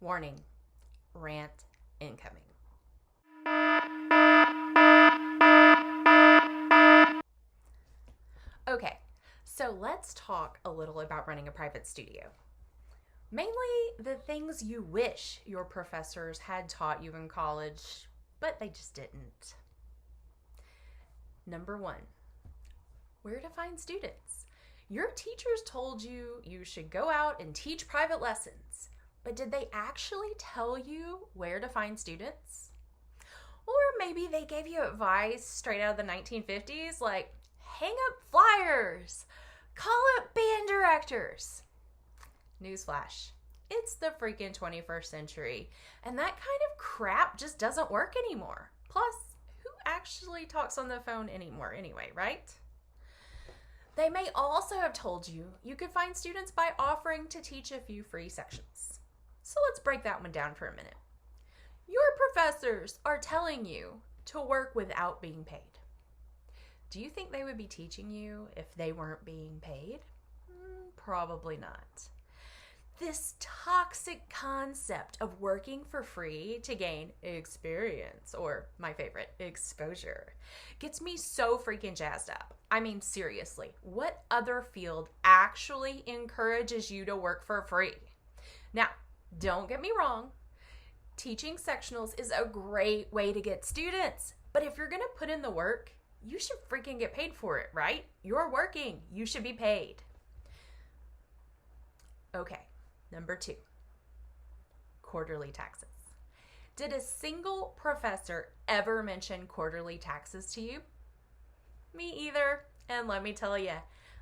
Warning, rant incoming. Okay, so let's talk a little about running a private studio. Mainly the things you wish your professors had taught you in college, but they just didn't. Number one, where to find students. Your teachers told you you should go out and teach private lessons, but did they actually tell you where to find students? Or maybe they gave you advice straight out of the 1950s, like hang up flyers, call up band directors. Newsflash, it's the freaking 21st century, and that kind of crap just doesn't work anymore. Plus, who actually talks on the phone anymore anyway, right? They may also have told you you could find students by offering to teach a few free sections. So let's break that one down for a minute. Your professors are telling you to work without being paid. Do you think they would be teaching you if they weren't being paid? Probably not. This toxic concept of working for free to gain experience, or my favorite, exposure, gets me so freaking jazzed up. I mean, seriously, what other field actually encourages you to work for free? Now, don't get me wrong. Teaching sectionals is a great way to get students, but if you're going to put in the work, you should freaking get paid for it, right? You're working. You should be paid. Okay, number two, quarterly taxes. Did a single professor ever mention quarterly taxes to you? Me either. And let me tell you,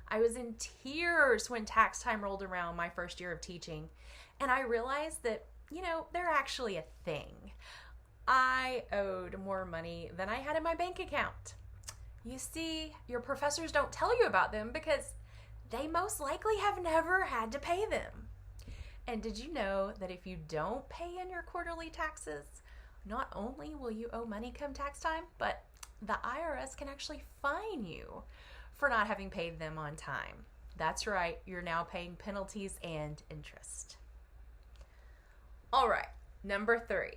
I was in tears when tax time rolled around my first year of teaching, and I realized that, they're actually a thing. I owed more money than I had in my bank account. You see, your professors don't tell you about them because they most likely have never had to pay them. And did you know that if you don't pay in your quarterly taxes, not only will you owe money come tax time, but the IRS can actually fine you for not having paid them on time. That's right, you're now paying penalties and interest. All right, number three,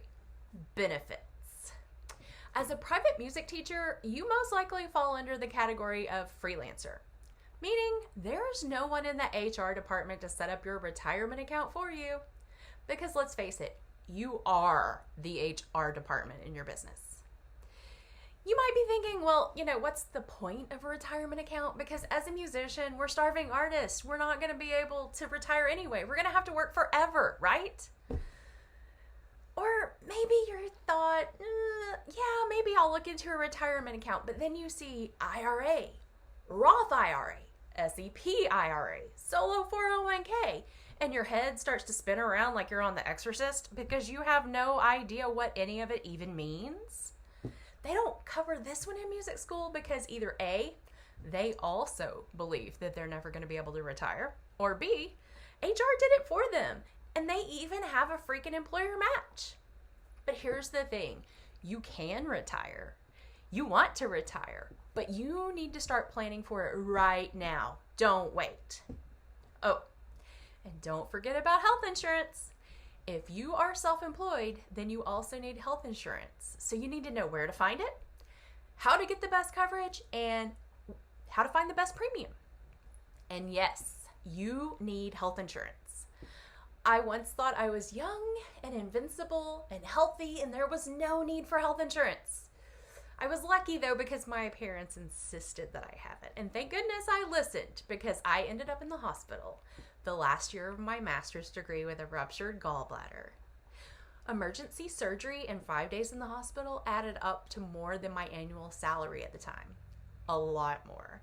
benefits. As a private music teacher, you most likely fall under the category of freelancer, meaning there's no one in the HR department to set up your retirement account for you. Because let's face it, you are the HR department in your business. You might be thinking, well, what's the point of a retirement account? Because as a musician, we're starving artists. We're not going to be able to retire anyway. We're going to have to work forever, right? Or maybe your thought, yeah, maybe I'll look into a retirement account. But then you see IRA, Roth IRA, SEP IRA, solo 401k, and your head starts to spin around like you're on The Exorcist because you have no idea what any of it even means. They don't cover this one in music school because either A, they also believe that they're never going to be able to retire, or B, HR did it for them, and they even have a freaking employer match. But here's the thing, you can retire. You want to retire, but you need to start planning for it right now. Don't wait. Oh, and don't forget about health insurance. If you are self-employed, then you also need health insurance. So you need to know where to find it, how to get the best coverage, and how to find the best premium. And yes, you need health insurance. I once thought I was young and invincible and healthy, and there was no need for health insurance. I was lucky, though, because my parents insisted that I have it. And thank goodness I listened, because I ended up in the hospital the last year of my master's degree with a ruptured gallbladder. Emergency surgery and 5 days in the hospital added up to more than my annual salary at the time. A lot more.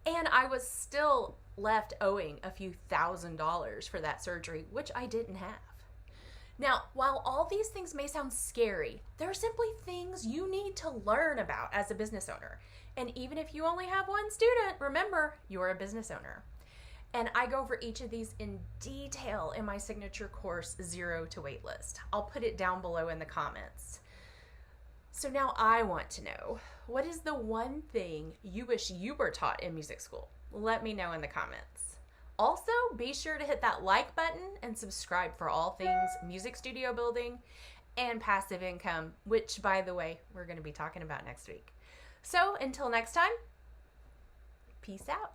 And I was still left owing a few $1,000s for that surgery, which I didn't have. Now, while all these things may sound scary, they're simply things you need to learn about as a business owner. And even if you only have one student, remember, you're a business owner. And I go over each of these in detail in my signature course, Zero to Waitlist. I'll put it down below in the comments. So now I want to know, what is the one thing you wish you were taught in music school? Let me know in the comments. Also, be sure to hit that like button and subscribe for all things music studio building and passive income, which, by the way, we're going to be talking about next week. So until next time, peace out.